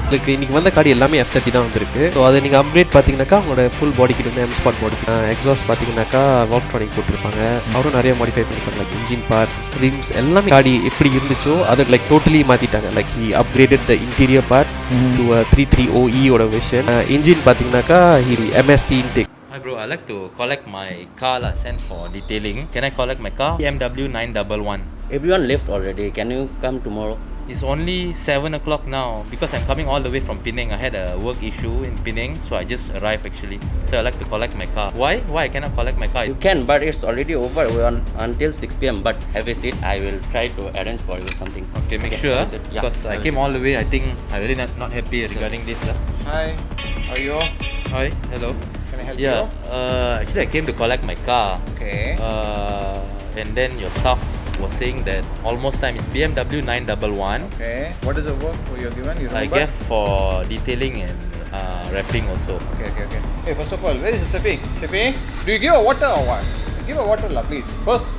உங்களுக்கு இன்னைக்கு வந்த கார்டு எல்லாமே F30 தான் வந்திருக்கு. ஸோ அதை நீங்கள் அப்கிரேட் பார்த்தீங்கன்னாக்கா உங்களோட ஃபுல் பாடி கிட்ட வந்து M-Sport பாடி எக்ஸாஸ்ட் பார்த்தீங்கன்னாக்கா வால்வ்ட்ரானிக் போட்டிருப்பாங்க. அவரும் நிறைய மாடிஃபை பண்ணிருப்பாங்க. லைக் இன்ஜின் பார்ட்ஸ், ரிம்ஸ் எல்லாமே காடி எப்படி இருந்துச்சோ அதை லைக் டோட்டலி மாற்றிட்டாங்க. Like he upgraded the interior part to 33OE ஓட வெர்ஷன். இன்ஜின் பார்த்தீங்கன்னாக்கா MST intake. Hi bro, I like to collect my car sent for detailing. Can I collect my car? BMW 911. Everyone left already. Can you come tomorrow? It's only 7 o'clock now because I'm coming all the way from Penang. I had a work issue in Penang, so I just arrived actually. So I like to collect my car. Why? Why I cannot collect my car? You can, but it's already over. We're on until 6 p.m. But have a seat. I will try to arrange for you something. Okay, make sure. Yeah, because I came all the way. I think I really not happy regarding this. Hi, how are you? Hi, hello. Can I help Yeah, you? actually I came to collect my car. Okay. And then your staff was saying that almost time is BMW 911. Okay. What is the work you're given? You I remember? gave for detailing and wrapping also. Okay. Hey, first of all, where is Shafiq? Shafiq, do you give a water or what? Give a water, lah, please. First,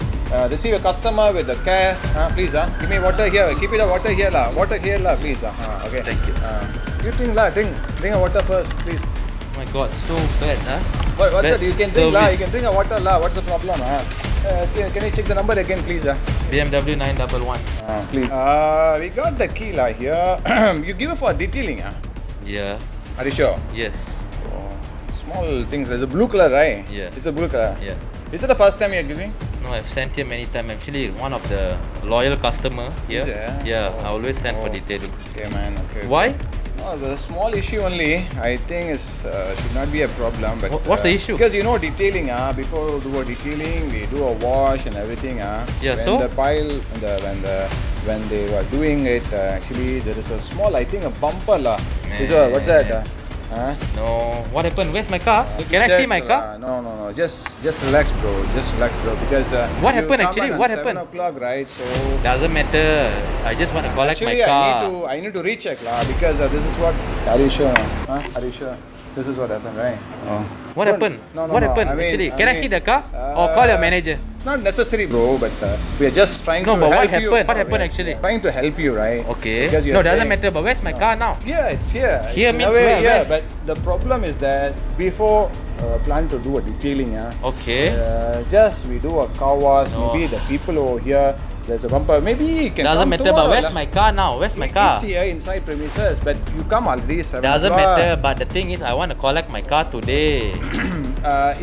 receive a customer with the care. Please, give me water here. Keep it a water here, lah. Water here, lah, please. Okay. Thank you. You drink, lah. Drink a water first, please. Oh my god, so bad, huh? What's Bad that? You can drink, lah. service. You can drink a water, lah. What's the problem, can you check the number again, please? BMW 911. Please. We got the key, lah, here. You give it for detailing, Yeah. Are you sure? Yes. Oh, small things. There's a blue color, right? Yeah. It's a blue color. Yeah. Is it the first time you're giving? No, I've sent here many times. Actually, one of the loyal customer here. Is it? Yeah, Oh. I always send for Oh. detailing. Okay, man. Okay. Why? No, the small issue only. I think is should not be a problem. But What's the issue? Because you know detailing, before we do a detailing, we do a wash and everything, Yeah, When so? the pile, when they were doing it, actually there is a small, I think, a bumper, lah. What's that? No. What happened? Where's my car? Can I see my car? No. Just relax, bro. Because What you happened come actually? on What 7 happened? o'clock, right? So Doesn't matter. I just want to collect actually, my car. I need to recheck, lah. Because this is what. Are you sure? Are you sure? This is what happened, right? What happened? No. What happened? I mean, actually, can I mean, see the car or call your manager? It's not necessary, bro. But we are just trying No, to but help what you. happened? What happened We are actually? Trying to help you, right? Okay. Because you No, are doesn't saying- matter. But where's my car now? Yeah, it's here. Here It's means in a way where? here, Where's- but the problem is that before plan to do a detailing, Okay. just we do a car wash. No. Maybe the people over here, there's a bumper. Maybe you can Doesn't come matter. But tomorrow, where's lah. my car now? Where's my car? It's here inside premises, but you come already 7 Doesn't o'clock. matter. But the thing is, I want to collect my car today.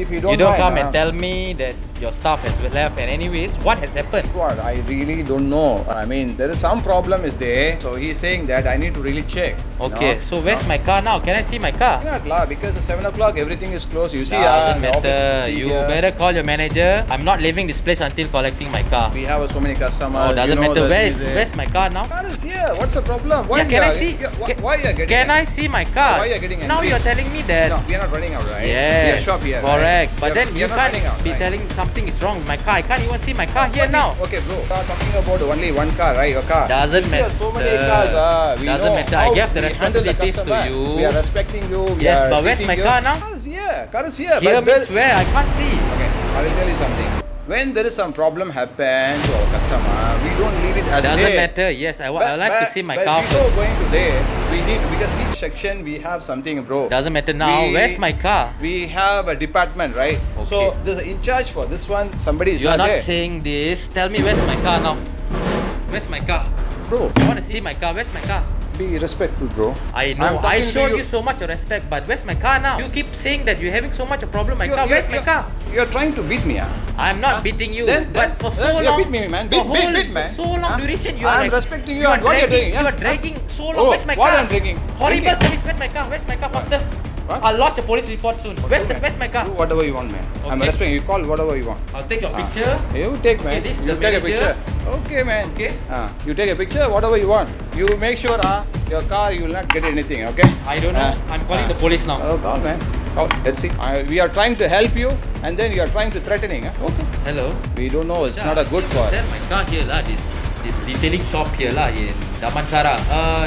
If you don't, You don't mind, come and tell me that your staff has left. And anyways, what has happened? What? I really don't know. I mean, there is some problem is there. So he's saying that I need to really check. Okay. So where's my car now? Can I see my car? Not lah, because at 7 o'clock everything is closed. You see, Doesn't the office matter. is You here. better call your manager. I'm not leaving this place until collecting my car. We have so many customers. Oh, doesn't you know matter. that Where's he's there. where's my car now? Car is here. What's the problem? Why Yeah, can you I are- see? you- Why you are getting? Can I see my car? Why you are getting Now angry? you're telling me that. No, we are not running out, right? We Yes, are shop here. correct. Right? But then we you are not can't running out, be right? telling something is wrong with my car. I can't even see my car here What now. Okay, bro. You are talking about only one car, right? Your car. Doesn't You see, matter. so many cars. We Doesn't know matter. I how gave the we handle the responsibilities to customer. you. We are respecting you. We Yes, are but where's treating my you. car now? Car is here. Car is here. Here but means where? I can't see. Okay, I will tell you something. When there is some problem happen to our customer, we don't leave it as Doesn't there. matter. Yes, I like to see my but car before first. going to there, we need, because each section we have something, bro. Doesn't matter now. Where's my car? We have a department, right? Okay. So there's in charge for this one. Somebody is You are not there. saying this. Tell me where's my car now. Where's my car? Bro, I want to see my car. Where's my car? be respectful, bro. I know. I'm I talking to showed you. you so much of respect, but where's my car now? You keep saying that you're having so much of problem. My car. Where's my car? You're trying to beat me, I'm not beating you, Then- but then- for so then you long, beat me, man. for Beat, man. so long duration, you are I'm like, respecting you you are and what you're dragging, doing, you yeah? are dragging so long. Oh, Where's my what car? I'm dragging? Horrible Dragging. service. Where's my car? Where's my car? Faster. What? I'll lodge a police report soon. Where's my car? Do whatever you want, man. I'm Okay. respecting you. Call whatever you want. I'll take your picture. You take, man. Okay, this is You the take a manager. picture. Okay, man. Okay. You take a picture, whatever you want. You make sure, your car you will not get anything. Okay. I don't know. I'm calling the police now. Oh, call, man. Call. Let's see. We are trying to help you, and then you are trying to threatening. Okay. Hello. We don't know. It's not a good for. Sell my car here lah. This detailing shop here lah in Damansara.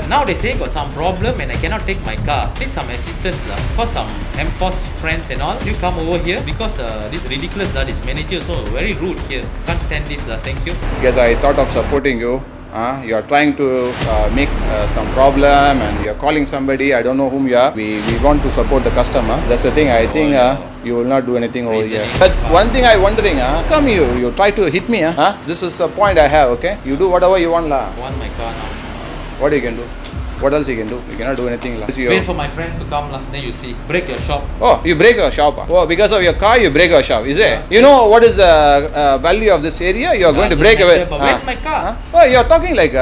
Now they say got some problem and I cannot take my car. Need some assistance lah. Call some M-Force friends and all. You come over here because this ridiculous lah. This manager so very rude here. Can't stand this lah. Thank you. Because I thought of supporting you. You are trying to make some problem and you are calling somebody. I don't know whom you are. We want to support the customer. That's the thing. I think you will not do anything over here. But one thing I wondering, come you try to hit me. This is a point I have. Okay, you do whatever you want lah. Want my car now. What you can do? What else you can do? You cannot do anything lah. Wait for my friends to come lah. Then you see. Break your shop. Oh, you break your shop. Oh, because of your car, you break your shop. Is it? You know what is the value of this area? You are going to break away. But where's my car? Oh, you are talking like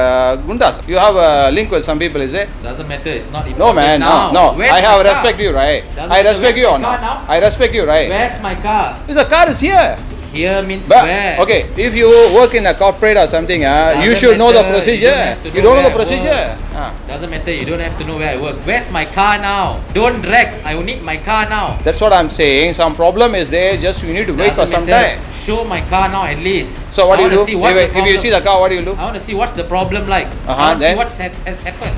gundas. You have a link with some people, is it? Doesn't matter. It's not No, important man. now. No. Where's I my have car? respect you, right? Doesn't I matter. respect you or Where's my car not? now? I respect you, right? Where's my car? The car is here. Here means But, where? okay, if you work in a corporate or something, you Doesn't should know the matter. procedure. You You don't don't know have the to know procedure. where Doesn't matter. You don't have to know where I work. Where's my car now? Don't drag. I will need my car now. That's what I'm saying. Some problem is there. Just you need to wait for Doesn't some matter. time. Show my car now at least. So what I do you wanna do? See what's the If you problem. see the car, what do you do? I want to see what's the problem like. I want to Then? see what has happened.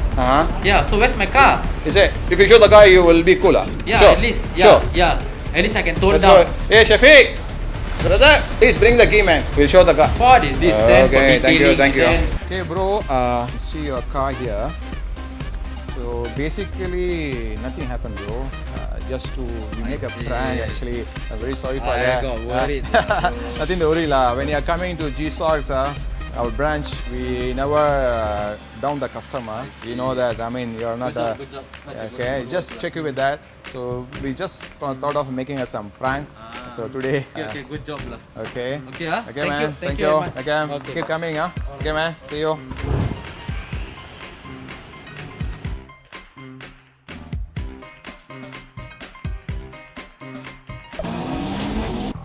Yeah. So where's my car? Is it? If you show the car, you will be cooler. Yeah. Sure. At least. Yeah. Sure. Yeah. At least I can tone Let's down. go. Hey, Shafiq. Brother, please bring the key, man. We'll show the car. What is this? Send for Okay, thank you, detailing, thank you. then- Okay, bro. See your car here. So basically, nothing happened, bro. Just to make a see. prank. Actually, I'm very sorry for I that. got worried. Nothing to worry, lah. When you are coming to G-Sox, our branch, we never down the customer. You know that. I mean, you're not. Good job. Okay, just check you with that. So we just thought of making some prank. So today. Okay. Good job lah. Okay. Okay, Okay, Thank man. you. Thank you you. very much. Okay. Okay. Keep coming, Okay, man. See you.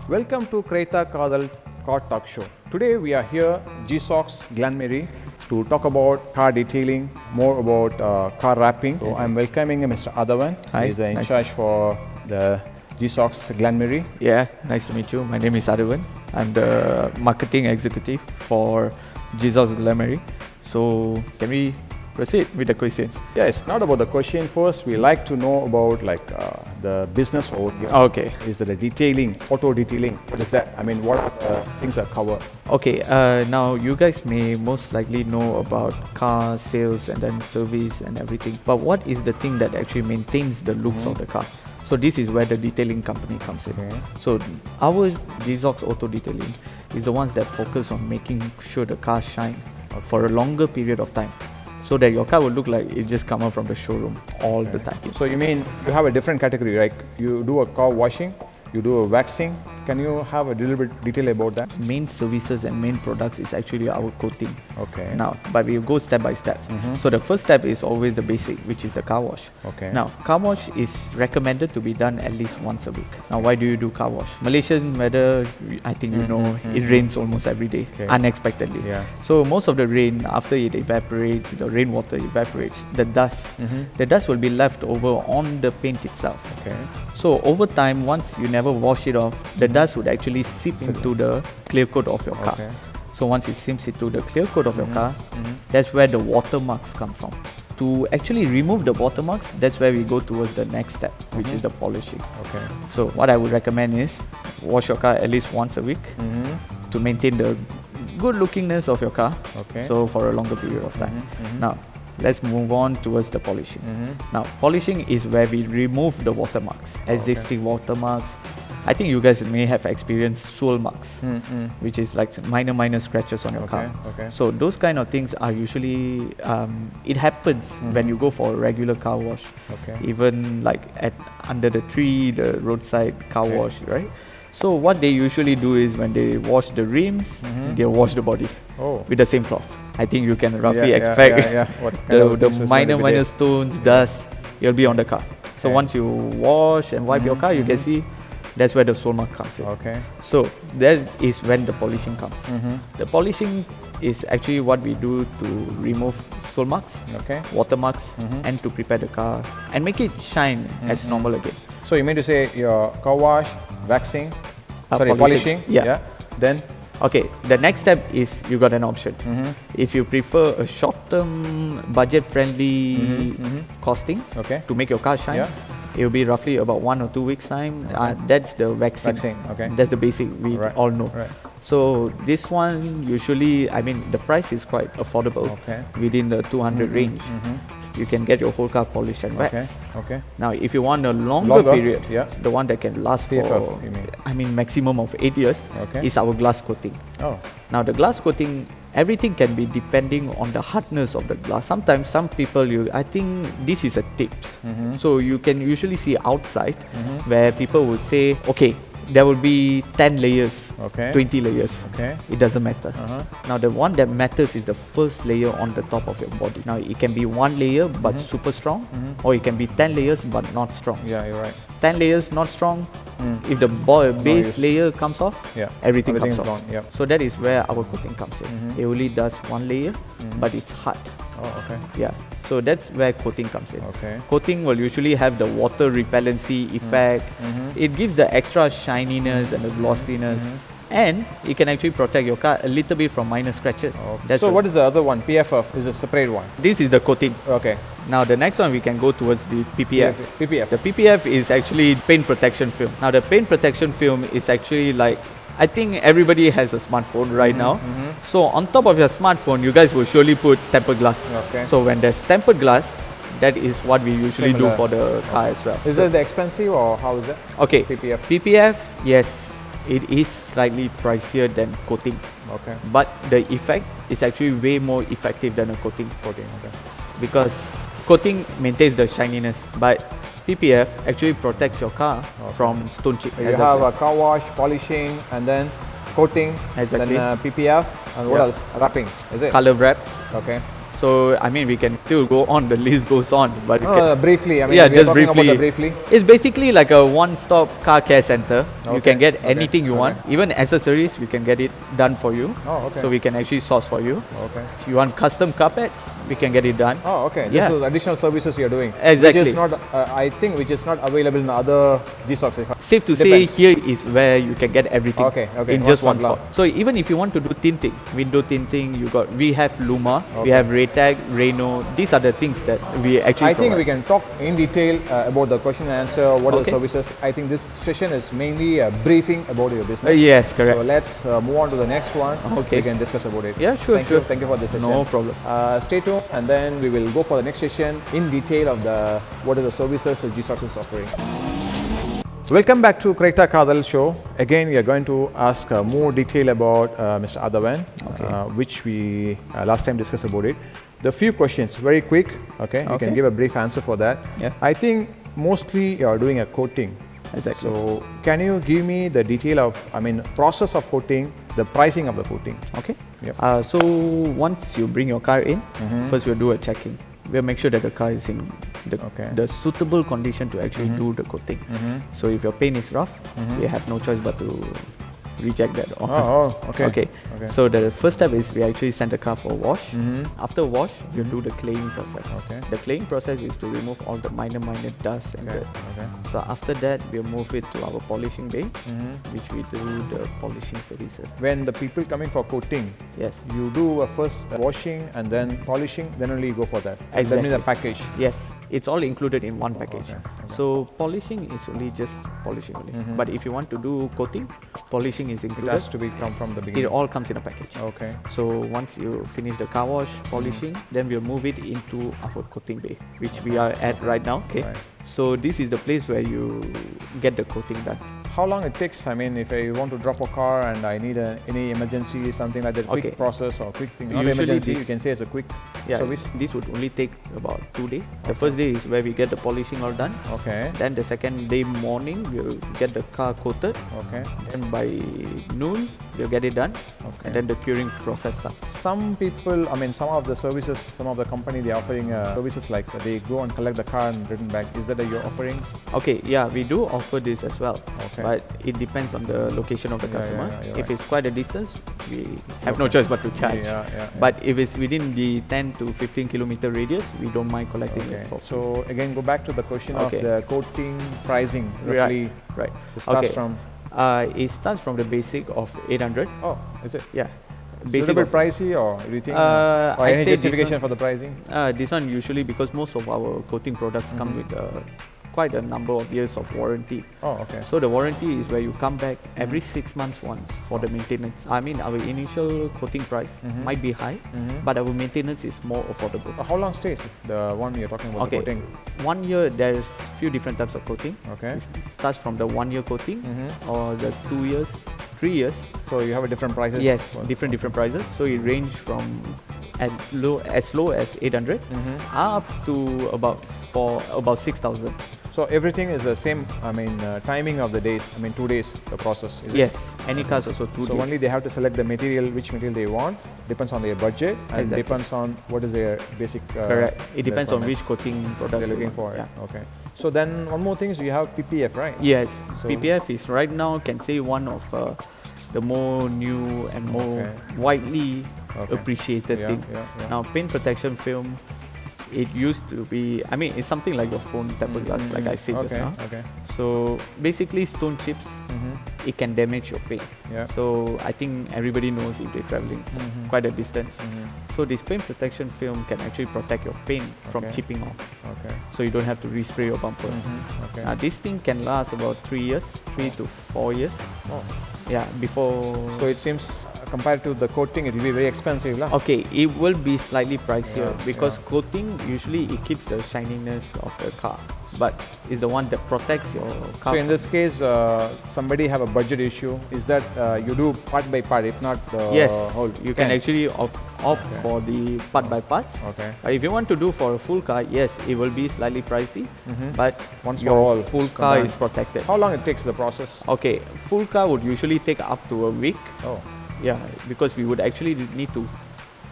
Welcome to Kreta Kadal Car Talk Show. Today we are here, G-Sox Glenmary, to talk about car detailing, more about car wrapping. So I'm welcoming Mr. Adavan. Hi, He's in nice. charge for the G-Sox Glenmary. Yeah, nice to meet you. My name is Adavan. I'm the marketing executive for Jesus Glamary. So, can we proceed with the questions? Yes, not about the question first. We like to know about the business over here. Okay. Is the detailing, auto detailing? What is that? I mean, what things are covered? Okay, now you guys may most likely know about car sales and then service and everything. But what is the thing that actually maintains the looks of the car? So this is where the detailing company comes in. Okay. So our G-Sox Auto Detailing is the ones that focus on making sure the car shine for a longer period of time, so that your car will look like it just come out from the showroom all the time. So you mean you have a different category, like you do a car washing, you do a waxing. Can you have a little bit detail about that? Main services and main products is actually our coating. Okay. Now, but we go step by step. So the first step is always the basic, which is the car wash. Okay. Now, car wash is recommended to be done at least once a week. Now, why do you do car wash? Malaysian weather, I think you know, it rains almost every day, Okay. unexpectedly. Yeah. So most of the rain, after it evaporates, the rainwater evaporates, the dust will be left over on the paint itself. Okay. So over time, once you never wash it off, the dust would actually seep into the clear coat of your car. Okay. So once it seeps into the clear coat of your car, that's where the watermarks come from. To actually remove the watermarks, that's where we go towards the next step, which is the polishing. Okay. So what I would recommend is wash your car at least once a week to maintain the good lookingness of your car. Okay. So for a longer period of time. Now, let's move on towards the polishing. Now, polishing is where we remove the watermarks, existing watermarks. I think you guys may have experienced sole marks, which is like minor scratches on your car. Okay. So those kind of things are usually, it happens when you go for a regular car wash. Okay. Even like under the tree, the roadside car Okay. wash, right? So what they usually do is when they wash the rims, they wash the body Oh. with the same cloth. I think you can roughly Yeah, expect What kind the of things was minor going to be there? stones, dust, it'll be on the car. So Okay. once you wash and wipe your car, you can see that's where the sole mark comes in. Okay. So that is when the polishing comes. The polishing is actually what we do to remove sole marks, Okay. watermarks, and to prepare the car and make it shine as normal again. So you mean to say your car wash, waxing, sorry, Polishing. polishing. Yeah. Then Okay, the next step is you got an option. If you prefer a short-term, budget-friendly costing Okay. to make your car shine, Yeah. it will be roughly about 1 or 2 weeks time. That's the waxing. Waxing, okay. That's the basic we Right, all know. right. So this one usually, I mean, the price is quite affordable. Okay. Within the 200 range, you can get your whole car polished and Okay. waxed. Okay. Now, if you want a longer Longer, period, yeah. the one that can last PFF, for, you mean? I mean, maximum of 8 years, Okay. is our glass coating. Oh. Now, the glass coating, everything can be depending on the hardness of the glass. Sometimes, some people, I think this is a tips. So you can usually see outside where people would say, okay, there will be 10 layers, Okay. 20 layers. Okay. It doesn't matter. Now, the one that matters is the first layer on the top of your body. Now, it can be one layer but super strong, or it can be 10 layers but not strong. Yeah, you're right. 10 layers not strong. If the base use. layer comes off, Yeah. everything Everything comes is off. gone, yep. So that is where our coating comes in. It only does one layer, but it's hard. Oh, okay. Yeah. So that's where coating comes in. Okay. Coating will usually have the water repellency effect. It gives the extra shininess and the glossiness. And it can actually protect your car a little bit from minor scratches. That's So what is the other one? PFF is a separate one. this is the coating. Okay. Now the next one we can go towards the PPF. PPF. The PPF is actually paint protection film. Now the paint protection film is actually like, I think everybody has a smartphone right now. So on top of your smartphone, you guys will surely put tempered glass. Okay. So when there's tempered glass, that is what we usually Similar. do for the car as well. Is So- it expensive or how is it? okay? PPF? PPF, yes, it is slightly pricier than coating, Okay. but the effect is actually way more effective than a coating. Coating. Okay. Because coating maintains the shininess, but PPF actually protects your car from stone chip. You have a car wash, polishing, and then coating, Exactly. then PPF, and what Yeah. else? Wrapping. Is it? color wraps. Okay. So I mean, we can still go on. The list goes on, but you No, can briefly. I mean, yeah, we are just talking about briefly. the briefly. It's basically like a one-stop car care center. You Okay, can get okay, anything you want, even accessories. We can get it done for you. Oh, okay. So we can actually source for you. Okay. You want custom carpets? We can get it done. Oh, okay. Yeah. This is additional services you're doing. Exactly. Which is not, I think, which is not available in other G-Stocks. Safe to say, Depends. here is where you can get everything Okay, okay, in one just one stop spot. So even if you want to do tinting, window tinting, we have Luma, we Okay. have Raytag, Reno. These are the things that we actually I think we provide. can talk in detail about the question and answer, what are the Okay. services. I think this session is mainly a briefing about your business. Yes, correct. So let's move on to the next one. Okay. We can discuss about it. Yeah, sure, Thank sure. You. Thank you for this session. No problem. Stay tuned, and then we will go for the next session in detail of the what are the services G-Stocks is offering. Welcome back to Creta Kadal show. Again, we are going to ask more detail about Mr. Adavan, which we last time discussed about it. The few questions, very quick. Okay, you can Okay. give a brief answer for that. Yeah. I think mostly you are doing a coating. Exactly. So, can you give me the detail of, I mean, process of coating, the pricing of the coating? Okay. Yep. So once you bring your car in, first we'll do a checking. We'll make sure that the car is in Okay. the suitable condition to actually do the coating. So if your paint is rough, we have no choice but to reject that. Okay. Okay. So the first step is we actually send the car for a wash. After wash, you do the claying process. Okay. The claying process is to remove all the minor dust and Okay. dirt. Okay. So after that, we'll move it to our polishing bay, which we do the polishing services. When the people coming for coating, Yes. you do a first washing and then polishing, then only you go for that. That Exactly. means a package. Yes, it's all included in one package. Okay, okay. So polishing is only just polishing only. But if you want to do coating, polishing is It included. has to be come from the It beginning. all comes in a package. Okay. So once you finish the car wash, polishing, then we'll move it into our coating bay, which we are at right now. Okay. Right. So this is the place where you get the coating done. How long it takes? I mean, if I want to drop a car and I need any emergency, something like that, quick Okay. process or quick thing. Not Usually emergency, this- you can say it's a quick Yeah, service. this would only take about 2 days. The first day is where we get the polishing all done. Okay. Then the second day morning, we'll get the car coated. Okay. Then by noon, we'll get it done. Okay. And then the curing process starts. Some people, I mean, some of the services, some of the company, they're offering services like they go and collect the car and return back. Is that you're offering? Okay, yeah, we do offer this as well. Okay. But it depends on the location of the Yeah, yeah, customer. yeah, you're If right. it's quite a distance, we have no choice but to charge. Yeah. But if it's within the 10 to 15 kilometer radius, we don't mind collecting Okay. it for free. So again, go back to the question Okay. of the coating pricing. Right, Roughly, right. it starts Okay. from It starts from the basic of 800. Oh, is it? Yeah. Is it a bit of- pricey, or do you think? Or I'd any say this justification one- for the pricing? This one usually because most of our coating products come with quite a number of years of warranty. Oh, okay. So the warranty is where you come back every 6 months once for the maintenance. I mean, our initial coating price might be high, but our maintenance is more affordable. How long stays the one you're talking about? Okay, The coating. 1 year there's few different types of coating. Okay. It starts from the 1 year coating or the 2 years, 3 years. So you have a different prices. Yes, for- different prices. So it range from as low as 800 up to about 6,000. So everything is the same. I mean, timing of the days. I mean, 2 days the process. Is it? Yes, any cars also 2 So days. only they have to select the material, which material they want. Depends on their budget and Exactly. depends on what is their basic. Correct. It depends on requirements which coating products they're they looking for. want. Yeah. Okay. So then one more thing is you have PPF, right? Yes, So- PPF is right now can say one of the more new and more Okay. widely Okay. appreciated Yeah, thing. yeah. Now, paint protection film, it used to be, I mean, it's something like your phone tempered glass, like I said just Okay. now. Okay. So basically, stone chips, it can damage your paint. Yeah. So I think everybody knows if they're traveling quite a distance. So this paint protection film can actually protect your paint from Okay. chipping off. Okay. So you don't have to respray your bumper. Okay. This thing can last about 3 years, 3 to 4 years. Oh. Yeah, before. So it seems compared to the coating, it will be very expensive, lah. Okay, it will be slightly pricier Yeah, because yeah. coating usually it keeps the shininess of the car, but it's the one that protects your car. So in this case, somebody have a budget issue. Is that you do part by part, if not the yes, whole? you can actually opt for the part by parts. Okay. If you want to do for a full car, yes, it will be slightly pricey, but Once for your all, full car combined. is protected. How long it takes the process? Okay, full car would usually take up to a week. Oh. Yeah, because we would actually need to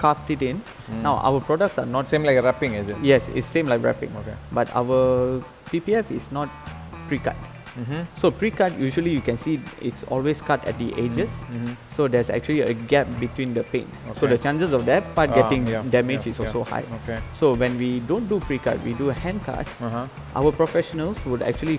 carve it in. Now our products are not Same like wrapping, is it? yes, it's same like wrapping. Okay. But our PPF is not pre-cut. So pre-cut usually you can see it's always cut at the edges. So there's actually a gap between the paint. So Okay. the chances of that part getting yeah, damaged yeah, is also yeah. high. Okay. So when we don't do pre-cut, we do a hand cut. Our professionals would actually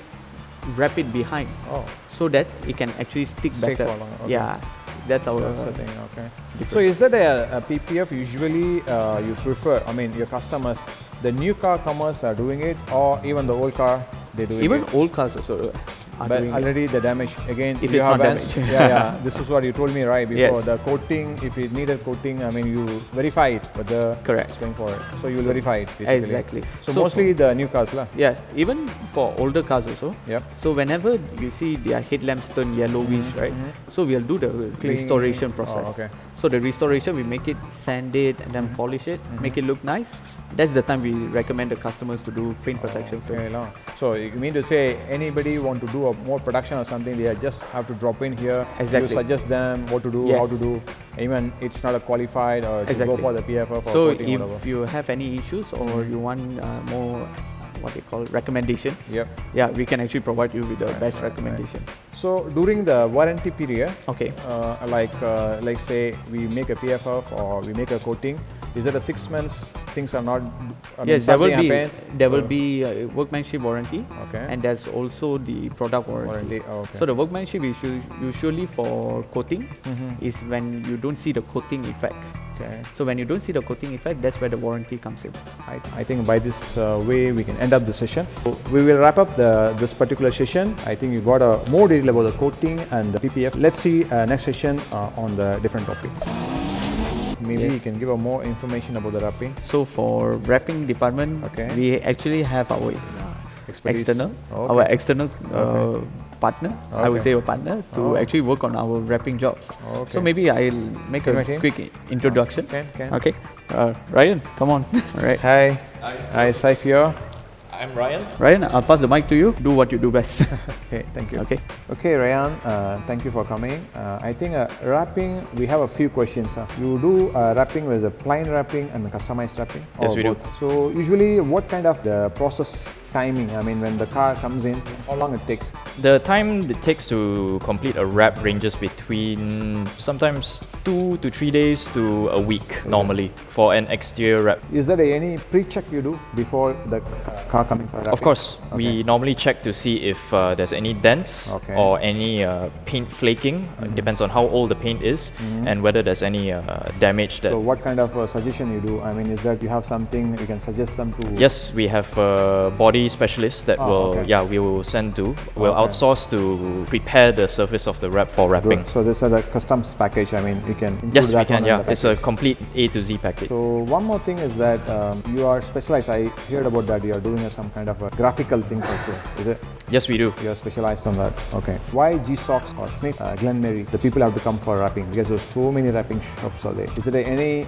wrap it behind Oh. so that it can actually stick Stick better. for longer, okay. Yeah, that's our That's the thing, okay. So difference. is that a PPF usually you prefer, I mean your customers, the new car comers are doing it, or even the old car they doing even it? old cars also are But doing it. already the damage, again, If you it's have not vans- damaged. yeah, this is what you told me right before. Yes. The coating, if it needed coating, I mean you verify it, but the Correct. is going for it. So you will verify it basically. Exactly. So, So mostly the new cars lah. Yeah, even for older cars also. Yep. So whenever you see their headlamps turn yellowish, right? So we'll do the restoration process. Oh, okay. So the restoration, we make it sand it and then polish it, make it look nice. That's the time we recommend the customers to do paint protection film. Okay, lah. So you mean to say anybody want to do a more production or something, they just have to drop in here. Exactly. You suggest them what to do, how Yes. to do. Even it's not a qualified or to Exactly. go for the PFF or So coating, if whatever. you have any issues or you want more what they call recommendations, Yep. yeah, we can actually provide you with the best recommendation. So during the warranty period, Okay. like say we make a PFF or we make a coating, is it a 6 months? Things are not. I mean, Yes, there will something be happened, there will so- be workmanship warranty, Okay. and there's also the product warranty. Warranty, oh, okay. So the workmanship is usually for coating is when you don't see the coating effect. Okay. So when you don't see the coating effect, that's where the warranty comes in. I think by this way we can end up the session. So we will wrap up this particular session. I think you got a more detail about the coating and the PPF. Let's see next session on the different topic. Maybe Yes. you can give a more information about the wrapping. So for wrapping department, Okay. we actually have our Expertise. external, Okay. our external Okay. partner. I would Okay. say a partner to Oh. actually work on our wrapping jobs. Okay. So maybe I'll make a Invite him? quick introduction. Can. Okay, Ryan, come on. All right, Hi. Hi, Saif here. I'm Ryan. Ryan, I'll pass the mic to you. Do what you do best. Okay, thank you. Okay. Okay, Ryan, thank you for coming. I think wrapping, we have a few questions. You do wrapping with a plain wrapping and a customized wrapping? Yes, or we do. both? So usually what kind of the process timing? I mean, when the car comes in, how long it takes? The time it takes to complete a wrap ranges between sometimes 2 to 3 days to a week normally for an exterior wrap. Is there any pre-check you do before the car coming for wrapping? Of course, Okay. we normally check to see if there's any dents Okay. or any paint flaking. It depends on how old the paint is and whether there's any damage that. So what kind of suggestion you do? I mean, is that you have something you can suggest them to? Yes, we have body specialists that we will send to. We'll outsource to prepare the surface of the wrap for wrapping. So this is a customs package. I mean, you can include Yes, we that can. one in Yeah, the it's a package. complete A to Z package. So one more thing is that you are specialized. I heard about that. You are doing some kind of graphical things also. Is it? Yes, we do. You are specialized on that. Okay. Why G-Sox or Smith, Glenmary? The people have to come for wrapping because there's so many wrapping shops are there. Is there any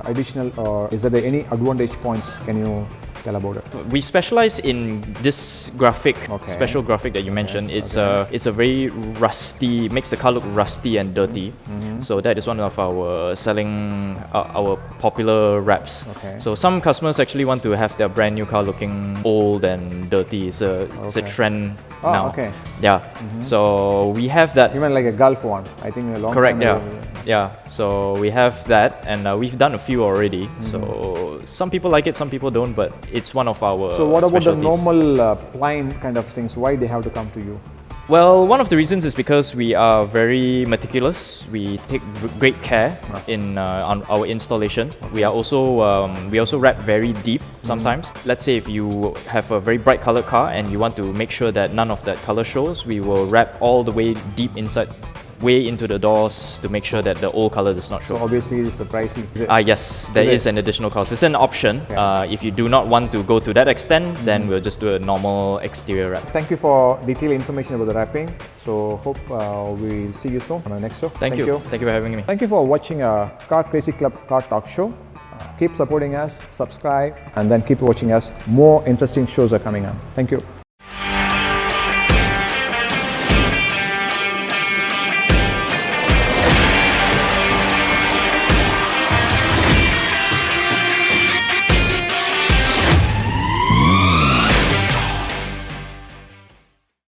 additional or is there any advantage points? Can you tell about it? We specialize in this graphic, Okay. special graphic that you mentioned. It's a very rusty, makes the car look rusty and dirty. So that is one of our selling, our popular wraps. Okay. So some customers actually want to have their brand new car looking old and dirty. It's a trend Oh, now. okay. Yeah. So we have that. Even like a Gulf one. I think a long Correct, time yeah. ago. Yeah, so we have that and we've done a few already. So some people like it, some people don't, but it's one of our So what about the specialties. normal plain kind of things? Why they have to come to you? Well, one of the reasons is because we are very meticulous. We take great care in on our installation. We are also we also wrap very deep sometimes. Let's say if you have a very bright colored car and you want to make sure that none of that color shows, we will wrap all the way deep inside, way into the doors to make sure that the old color does not show. So obviously it's a pricey. Yes, there Is is an additional cost. It's an option. If you do not want to go to that extent, then we'll just do a normal exterior wrap. Thank you for detailed information about the wrapping. So hope we'll see you soon on our next show. Thank you. Thank you for having me. Thank you for watching Car Crazy Club Car Talk Show. Keep supporting us, subscribe, and then keep watching us. More interesting shows are coming up. Thank you.